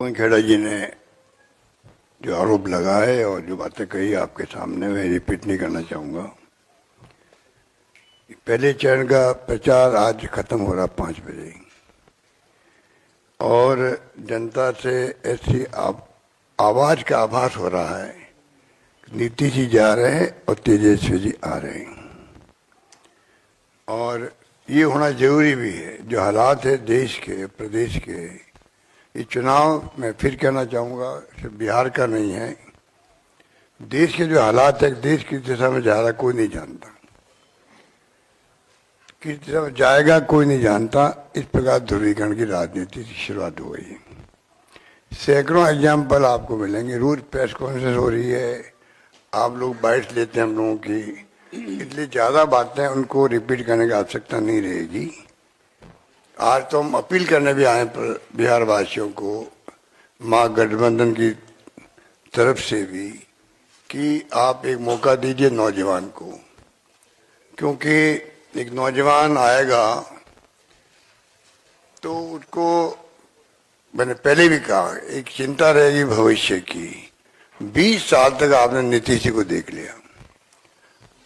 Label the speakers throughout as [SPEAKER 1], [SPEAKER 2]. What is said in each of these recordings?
[SPEAKER 1] खेड़ा जी ने जो आरोप लगाए और जो बातें कही आपके सामने मैं रिपीट नहीं करना चाहूँगा। पहले चरण का प्रचार आज खत्म हो रहा 5 बजे और जनता से ऐसी आवाज का आभास हो रहा है। नीतीश जी जा रहे हैं और तेजस्वी जी आ रहे हैं और ये होना जरूरी भी है। जो हालात है देश के प्रदेश के, ये चुनाव मैं फिर कहना चाहूँगा सिर्फ बिहार का नहीं है, देश के जो हालात है, देश किस दिशा में जा रहा कोई नहीं जानता, किस दिशा में जाएगा कोई नहीं जानता। इस प्रकार ध्रुवीकरण की राजनीति की शुरुआत हो गई है। सैकड़ों एग्जाम्पल आपको मिलेंगे। रोज प्रेस कॉन्फ्रेंस हो रही है, आप लोग बाइट लेते हैं हम लोगों की, इसलिए ज़्यादा बातें उनको रिपीट करने की आवश्यकता नहीं रहेगी। आज तो हम अपील करने भी आए बिहार वासियों को, महागठबंधन की तरफ से भी, कि आप एक मौका दीजिए नौजवान को, क्योंकि एक नौजवान आएगा तो उसको, मैंने पहले भी कहा, एक चिंता रहेगी भविष्य की। 20 साल तक आपने नीतीश जी को देख लिया,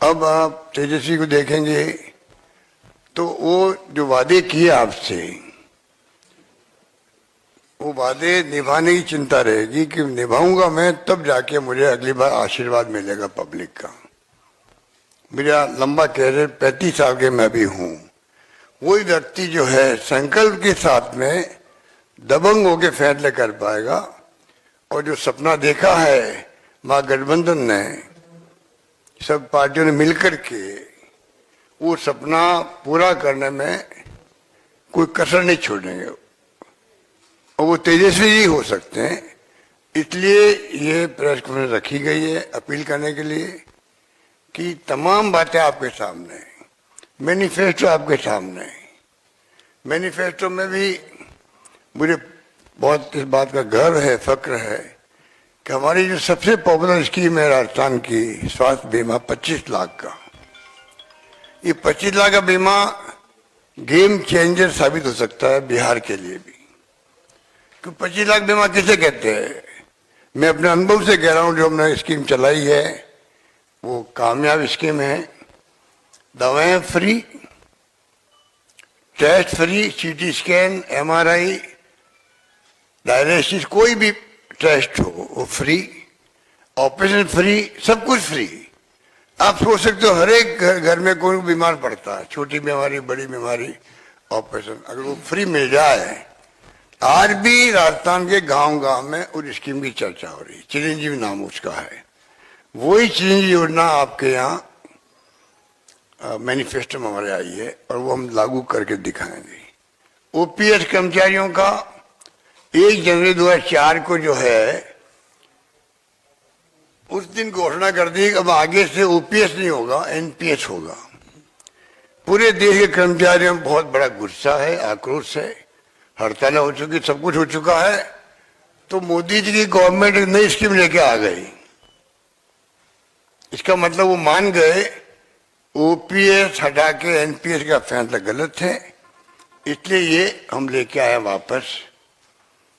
[SPEAKER 1] अब आप तेजस्वी को देखेंगे तो वो जो वादे किए आपसे, वो वादे निभाने की चिंता रहेगी कि निभाऊंगा मैं तब जाके मुझे अगली बार आशीर्वाद मिलेगा पब्लिक का। मेरा लंबा कैरियर 35 साल के मैं भी हूं। वही व्यक्ति जो है संकल्प के साथ में दबंग होकर फैसले कर पाएगा और जो सपना देखा है महागठबंधन ने, सब पार्टियों ने मिलकर के, वो सपना पूरा करने में कोई कसर नहीं छोड़ेंगे और वो तेजस्वी ही हो सकते हैं। इसलिए ये प्रेस कॉन्फ्रेंस रखी गई है अपील करने के लिए कि तमाम बातें आपके सामने, मैनिफेस्टो आपके सामने। मैनिफेस्टो में भी मुझे बहुत इस बात का गर्व है, फक्र है कि हमारी जो सबसे पॉपुलर स्कीम है राजस्थान की स्वास्थ्य बीमा 25 लाख का, ये 25 लाख का बीमा गेम चेंजर साबित हो सकता है बिहार के लिए भी। क्यों 25 लाख बीमा किसे कहते हैं? मैं अपने अनुभव से कह रहा हूं, जो हमने स्कीम चलाई है वो कामयाब स्कीम है। दवाएं free, test free, CT scan, MRI, dialysis, कोई भी टेस्ट हो वो फ्री, ऑपरेशन फ्री, सब कुछ फ्री। आप सोच सकते हो हर एक घर में कोई बीमार पड़ता है, छोटी बीमारी, बड़ी बीमारी, ऑपरेशन, अगर वो फ्री मिल जाए। आज भी राजस्थान के गांव-गांव में उस स्कीम की चर्चा हो रही है, चिरंजीवी नाम उसका है। वही चिरंजीवी योजना आपके यहाँ मैनिफेस्टो में हमारे आई है और वो हम लागू करके दिखाएंगे। ओपीएस कर्मचारियों का 1 जनवरी 2004 को जो है उस दिन घोषणा कर दी कि अब आगे से ओपीएस नहीं होगा, एनपीएस होगा। पूरे देश के कर्मचारियों में बहुत बड़ा गुस्सा है, आक्रोश है, हड़तालें हो चुकी, सब कुछ हो चुका है। तो मोदी जी की गवर्नमेंट एक नई स्कीम लेके आ गई। इसका मतलब वो मान गए ओपीएस हटा के एनपीएस का फैसला गलत है, इसलिए ये हम लेके आए वापस,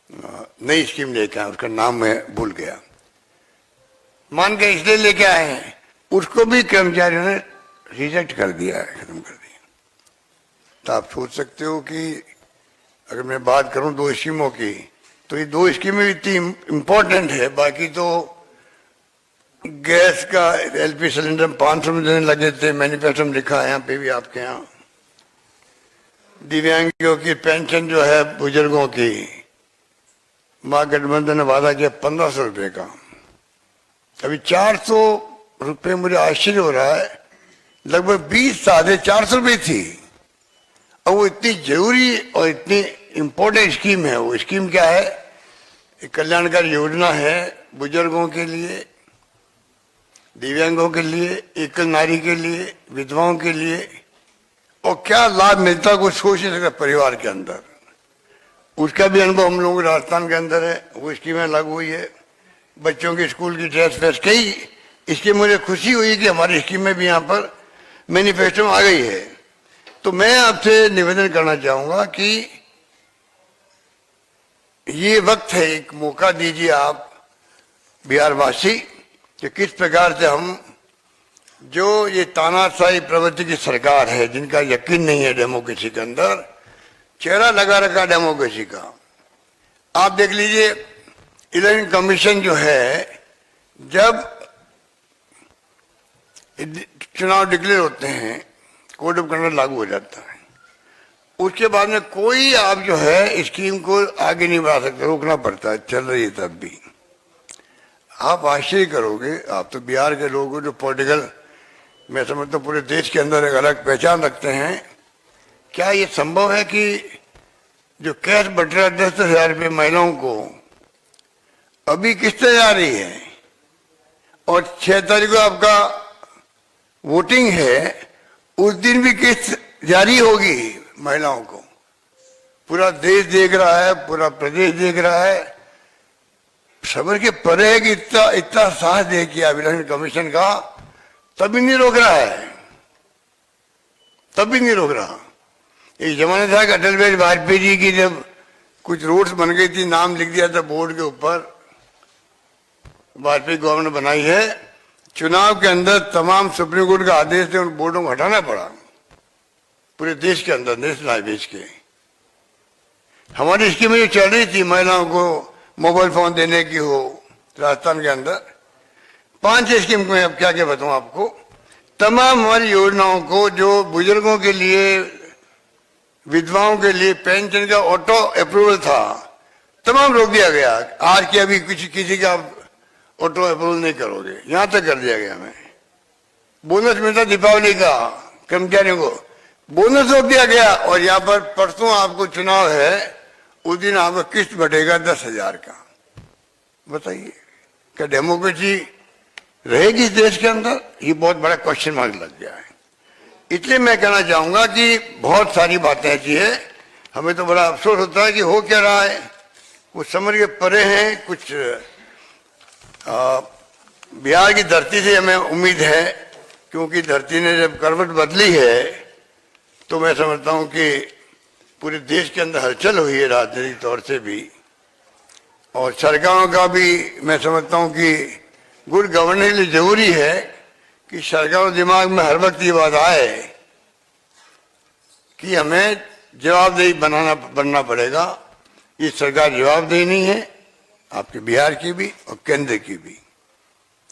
[SPEAKER 1] नई स्कीम लेके आए, उसका नाम मैं भूल गया, मान के इसलिए लेके आए हैं। उसको भी कर्मचारियों ने रिजेक्ट कर दिया है, खत्म कर दिया। तो आप सोच सकते हो कि अगर मैं बात करूं 2 स्कीमों की, तो ये 2 स्कीमें इतनी इम्पोर्टेंट है। बाकी तो गैस का एलपी सिलेंडर 500 में देने लगे थे, मैनिफेस्टो में लिखा है, यहाँ पे भी आपके यहाँ। दिव्यांगों की पेंशन जो है बुजुर्गों की, महागठबंधन ने वादा किया 1500 रुपये का, अभी 400 रुपये। मुझे आश्चर्य हो रहा है, लगभग 20 साल 400 रुपये थी। अब वो इतनी जरूरी और इतनी इम्पोर्टेंट स्कीम है। वो स्कीम क्या है? एक कल्याणकारी योजना है बुजुर्गों के लिए, दिव्यांगों के लिए, एकल नारी के लिए, विधवाओं के लिए। और क्या लाभ मिलता कुछ सोच नहीं सकता परिवार के अंदर। उसका भी अनुभव हम लोगों के राजस्थान के अंदर है, वो स्कीमें लागू हुई है। बच्चों की स्कूल की ड्रेस फेस, कई इसकी मुझे खुशी हुई कि हमारी स्कीमें भी यहाँ पर मैनिफेस्टो में आ गई है। तो मैं आपसे निवेदन करना चाहूंगा कि ये वक्त है, एक मौका दीजिए आप बिहार वासी कि किस प्रकार से हम जो ये तानाशाही प्रवृत्ति की सरकार है, जिनका यकीन नहीं है डेमोक्रेसी के अंदर, चेहरा लगा रखा डेमोक्रेसी का। आप देख लीजिए इलेक्शन कमीशन जो है, जब चुनाव डिक्लेयर होते हैं कोड ऑफ कंडक्ट लागू हो जाता है, उसके बाद में कोई आप जो है स्कीम को आगे नहीं बढ़ा सकते, रोकना पड़ता है, चल रही है तब भी। आप आश्चर्य करोगे, आप तो बिहार के लोग हो जो पॉलिटिकल, मैं समझता हूँ पूरे देश के अंदर एक अलग पहचान रखते हैं। क्या ये संभव है कि जो कैश बट रहा 10,000 रुपये महिलाओं को, अभी किस्त जा रही है और 6 तारीख को आपका वोटिंग है, उस दिन भी किस्त जारी होगी महिलाओं को। पूरा देश देख रहा है, पूरा प्रदेश देख रहा है, सबर के परे है कि इतना साहस दे किया इलेक्शन कमीशन का, तभी नहीं रोक रहा है, तभी नहीं रोक रहा। एक जमाना था कि अटल बिहारी वाजपेयी जी की जब कुछ रोड्स बन गई थी, नाम लिख दिया था बोर्ड के ऊपर, वाजपेयी गवर्नमेंट बनाई है, चुनाव के अंदर तमाम सुप्रीम कोर्ट का आदेश से उन बोर्डों को हटाना पड़ा पूरे देश के अंदर, नेशनल हाईवेज के। हमारी स्कीमें जो चल रही थी, महिलाओं को मोबाइल फोन देने की हो, राजस्थान के अंदर 5 स्कीम में, अब क्या क्या बताऊं आपको, तमाम हमारी योजनाओं को जो बुजुर्गों के लिए, विधवाओं के लिए पेंशन का ऑटो अप्रूवल था, तमाम रोक दिया गया। आज के अभी किसी का ऑटो अप्रूवल नहीं करोगे, यहां तक कर दिया गया। हमें बोनस मिलता दीपावली का, कर्मचारियों को बोनस रोक दिया गया, और यहाँ पर परसों आपको चुनाव है, उस दिन आपका किस्त बढ़ेगा 10,000 का। बताइए क्या डेमोक्रेसी रहेगी इस देश के अंदर? ये बहुत बड़ा क्वेश्चन मार्क लग गया है। इसलिए मैं कहना चाहूंगा कि बहुत सारी बातें ऐसी है, हमें तो बड़ा अफसोस होता है कि हो क्या रहा है, कुछ समझ के परे हैं। कुछ बिहार की धरती से हमें उम्मीद है, क्योंकि धरती ने जब करवट बदली है, तो मैं समझता हूं कि पूरे देश के अंदर हलचल हुई है राजनीतिक तौर से भी, और सरकारों का भी मैं समझता हूं कि गुड गवर्नेंस के लिए जरूरी है कि सरकारों दिमाग में हर वक्त ये बात आए कि हमें जवाबदेही बनना पड़ेगा। ये सरकार जवाबदेही नहीं है, आपके बिहार की भी और केंद्र की भी।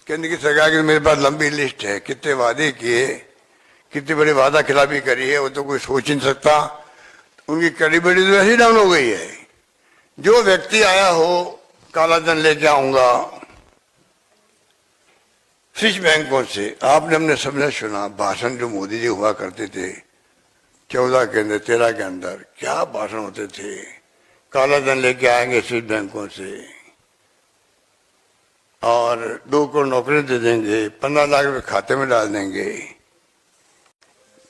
[SPEAKER 1] केंद्र की सरकार की मेरे पास लंबी लिस्ट है, कितने वादे किए, कितनी बड़ी वादा खिलाफी करी है, वो तो कोई सोच नहीं सकता। उनकी क्रेडिबिलिटी तो ऐसी डाउन हो गई है। जो व्यक्ति आया हो काला धन लेके आऊंगा स्विस बैंकों से, आपने हमने सबने सुना भाषण जो मोदी जी हुआ करते थे 14 के अंदर 13 के अंदर, क्या भाषण होते थे, काला धन लेके आएंगे स्विस बैंकों से और 2 करोड़ नौकरी दे देंगे, 15 लाख रुपए खाते में डाल देंगे।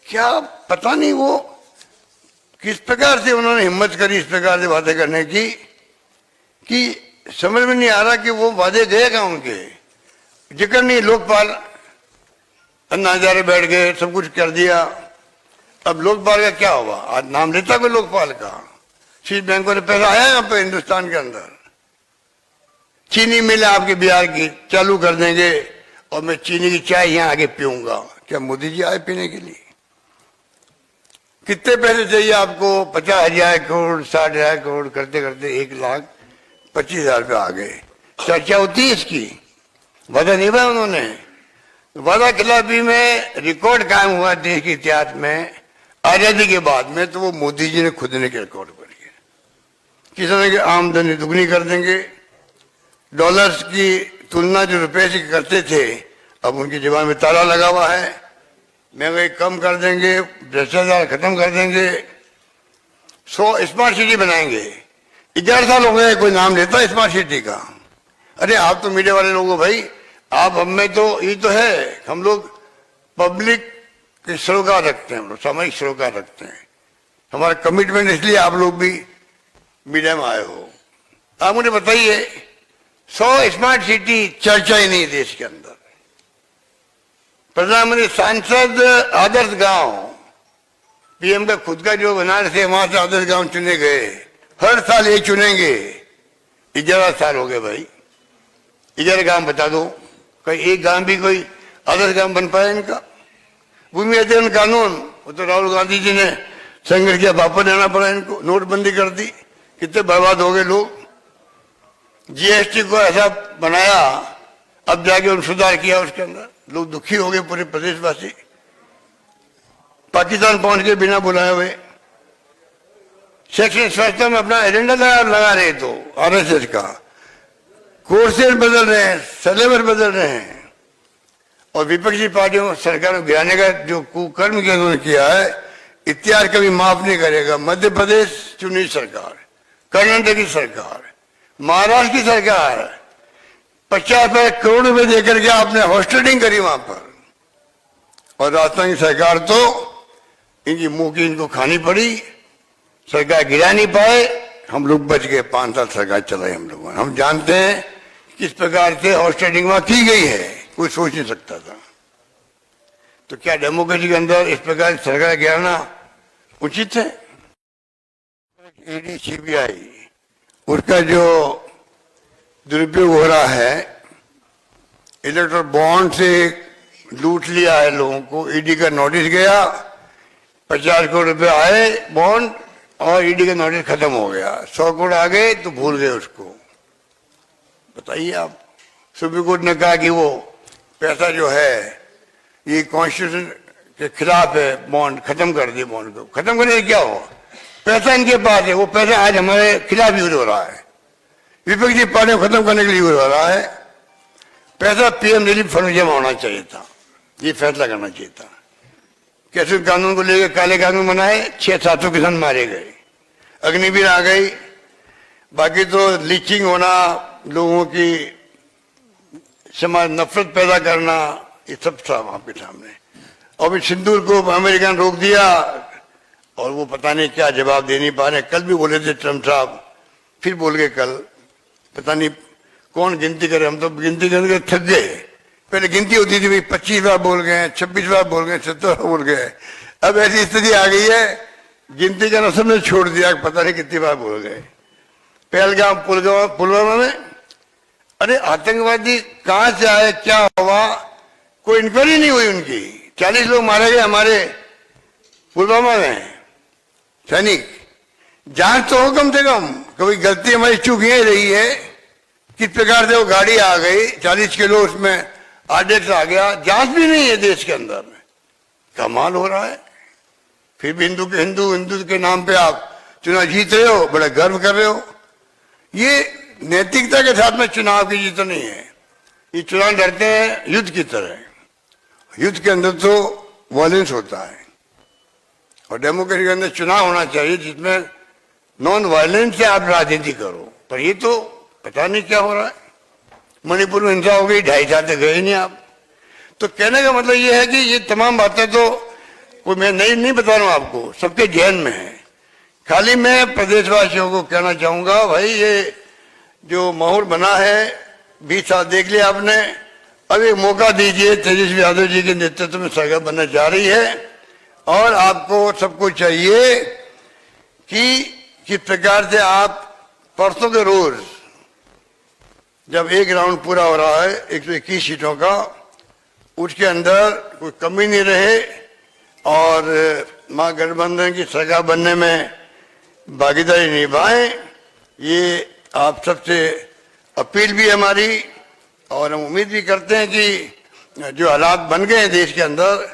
[SPEAKER 1] क्या पता नहीं वो किस प्रकार से उन्होंने हिम्मत करी इस प्रकार से वादे करने की, कि समझ में नहीं आ रहा कि वो वादे गए कहाँ उनके। जिक्र नहीं, लोकपाल अन्ना हजारे बैठ गए, सब कुछ कर दिया। अब लोकपाल का क्या हुआ? आज नाम लेता कोई लोकपाल का? स्विस बैंकों ने पैसा आया यहाँ पे हिंदुस्तान के अंदर, चीनी मिल आपके बिहार की चालू कर देंगे और मैं चीनी की चाय यहाँ आगे पीऊंगा। क्या मोदी जी आए पीने के लिए? कितने पैसे चाहिए आपको? 50,000 करोड़, 60,000 करोड़ करते करते 1,25,000 रुपये आ गए। चर्चा होती है इसकी, वादा नहीं हुआ उन्होंने। वादा खिलाफी में रिकॉर्ड कायम हुआ देश के इतिहास में आजादी के बाद में, तो वो मोदी जी ने खुद ने रिकॉर्ड कर दिया। किसानों की आमदनी दुगनी कर देंगे, डॉलर्स की तुलना जो रुपए से करते थे अब उनकी जुबान में ताला लगा हुआ है। महंगाई कम कर देंगे, भ्रष्टाचार खत्म कर देंगे, 100 स्मार्ट सिटी बनाएंगे। 11 साल हो गए कोई नाम लेता है स्मार्ट सिटी का? अरे आप तो मीडिया वाले लोग हो भाई, आप हम में तो ये तो है, हम लोग पब्लिक के सरोकार रखते हैं, हम लोग सामूहिक सरोकार रखते हैं। हमारा कमिटमेंट, इसलिए आप लोग भी मीडिया में आए हो। आप मुझे बताइए, 100 स्मार्ट सिटी चर्चा ही नहीं देश के अंदर। प्रधानमंत्री सांसद आदर्श गांव, पीएम का खुद का जो बनारस है वहां से आदर्श गांव चुने गए, हर साल ये चुनेंगे 11 साल हो गए भाई, 11 गांव बता दो, कोई एक गांव भी कोई आदर्श गांव बन पाया इनका? भूमि अधिग्रहण कानून, वो तो राहुल गांधी जी ने संघर्ष किया, वापस लेना पड़ा इनको, नोटबंदी कर दी, कितने बर्बाद हो गए लोग। जीएसटी को ऐसा बनाया, अब जाके उन्होंने सुधार किया उसके अंदर, लोग दुखी हो गए पूरे प्रदेशवासी। पाकिस्तान पहुंच के बिना बुलाए हुए शैक्षणिक संस्था में अपना एजेंडा लगा रहे, तो आरएसएस का कोर्सेज बदल रहे हैं, सिलेबस बदल रहे हैं, और विपक्षी पार्टियों सरकार को गिराने का जो कुकर्म उन्होंने किया है, इतिहास कभी माफ नहीं करेगा। मध्य प्रदेश चुनी सरकार, कर्नाटक की सरकार, महाराष्ट्र की सरकार 50 करोड़ रुपए देकर के आपने हॉस्टलिंग करी वहां पर, और राजस्थान की सरकार तो इनकी मुंह की इनको खानी पड़ी, सरकार गिरा नहीं पाए, हम लोग बच गए। 5 साल सरकार चलाई हम लोगों ने। हम जानते हैं किस प्रकार से हॉस्टलिंग वहां की गई है, कोई सोच नहीं सकता था। तो क्या डेमोक्रेसी के अंदर इस प्रकार सरकार गिराना उचित है? ईडी सीबीआई उसका जो दुरुपयोग हो रहा है, इलेक्ट्रल बॉन्ड से लूट लिया है लोगों को, ईडी का नोटिस गया, 50 करोड़ रुपए आए बॉन्ड, और ईडी का नोटिस खत्म हो गया, 100 करोड़ आ गए तो भूल गए उसको। बताइए आप, सुप्रीम कोर्ट ने कहा कि वो पैसा जो है ये कॉन्स्टिट्यूशन के खिलाफ है, बॉन्ड खत्म कर दिए, बॉन्ड को खत्म करने से क्या हो, पैसा इनके पास है, वो पैसा आज हमारे खिलाफ यूज हो रहा है, विपक्षी पार्टियों को खत्म करने के लिए यूज हो रहा है। पैसा पीएम रिलीफ फंड में जमा होना चाहिए था, ये फैसला करना चाहिए था। कैसे कानून को लेकर काले कानून बनाए, 600-700 किसान मारे गए, अग्निवीर आ गई, बाकी तो लीचिंग होना, लोगों की समाज नफरत पैदा करना, ये सब था आपके सामने। और फिर सिंदूर को अमेरिका ने रोक दिया, और वो पता नहीं क्या जवाब दे नहीं पा रहे। कल भी बोले थे ट्रम्प साहब, फिर बोल गए कल, पता नहीं कौन गिनती करे, हम तो गिनती करके थक गए। पहले गिनती होती थी भाई 25 बार बोल गए, 26 बार बोल गए, 70 बार बोल गए। अब ऐसी स्थिति आ गई है, गिनती करना सबने छोड़ दिया, पता नहीं कितनी बार बोल गए। पहलगाम पुलवामा में, अरे आतंकवादी कहां से आए, क्या हुआ, कोई इंक्वायरी नहीं हुई उनकी। 40 लोग मारे गए हमारे पुलवामा में सैनिक, जांच तो हो कम से कम, कभी गलती हमारी चूक ही रही है, किस प्रकार से वो गाड़ी आ गई, 40 किलो उसमें आर्डेक्स आ गया, जांच भी नहीं है देश के अंदर में। कमाल हो रहा है। फिर भी हिंदू के नाम पे आप चुनाव जीत रहे हो, बड़ा गर्व कर रहे हो। ये नैतिकता के साथ में चुनाव की जीत नहीं है, ये चुनाव लड़ते हैं युद्ध की तरह। युद्ध के अंदर तो वायलेंस होता है, और डेमोक्रेसी के अंदर चुनाव होना चाहिए जिसमें नॉन वायलेंस से आप राजनीति करो। पर ये तो पता नहीं क्या हो रहा है। मणिपुर में हिंसा हो गई, 2.5 साल तक गए नहीं आप। तो कहने का मतलब ये है कि ये तमाम बातें तो कोई मैं नहीं बता रहा हूं आपको, सबके जहन में है। खाली मैं प्रदेशवासियों को कहना चाहूंगा, भाई ये जो माहौल बना है 20 साल देख लिया आपने, अब एक मौका दीजिए। तेजस्वी यादव जी के नेतृत्व में सरकार बनने जा रही है, और आपको सबको चाहिए कि किस प्रकार से आप परसों के रोज जब एक राउंड पूरा हो रहा है 121 सीटों का, उसके अंदर कोई कमी नहीं रहे, और महागठबंधन की सरकार बनने में भागीदारी निभाएं। ये आप सबसे अपील भी हमारी, और हम उम्मीद भी करते हैं कि जो हालात बन गए हैं देश के अंदर,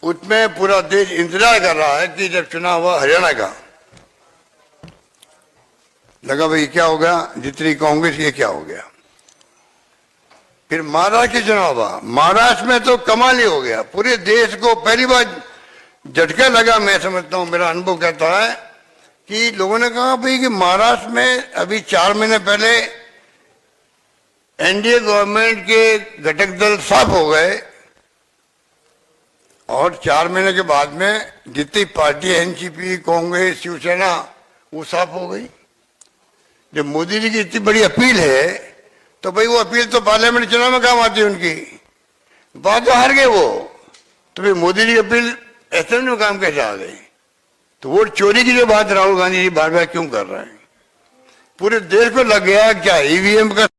[SPEAKER 1] उसमें पूरा देश इंतजार कर रहा है कि जब चुनाव हुआ हरियाणा का, लगा भाई क्या हो गया, जितनी कांग्रेस, ये क्या हो गया। फिर महाराष्ट्र के चुनाव हुआ, महाराष्ट्र में तो कमाल ही हो गया, पूरे देश को पहली बार झटका लगा। मैं समझता हूं, मेरा अनुभव कहता है कि लोगों ने कहा भाई कि महाराष्ट्र में अभी 4 महीने पहले एनडीए गवर्नमेंट के घटक दल साफ हो गए, और 4 महीने के बाद में जितनी पार्टी एनसीपी, कांग्रेस, शिवसेना, वो साफ हो गई। जब मोदी जी की इतनी बड़ी अपील है, तो भाई वो अपील तो पार्लियामेंट चुनाव में काम आती है उनकी, बात तो हार गए वो, तो फिर मोदी जी की अपील असेंबली में काम कैसे आ गई। तो वोट चोरी की जो बात राहुल गांधी जी बार बार क्यों कर रहे हैं। पूरे देश को लग गया क्या ईवीएम का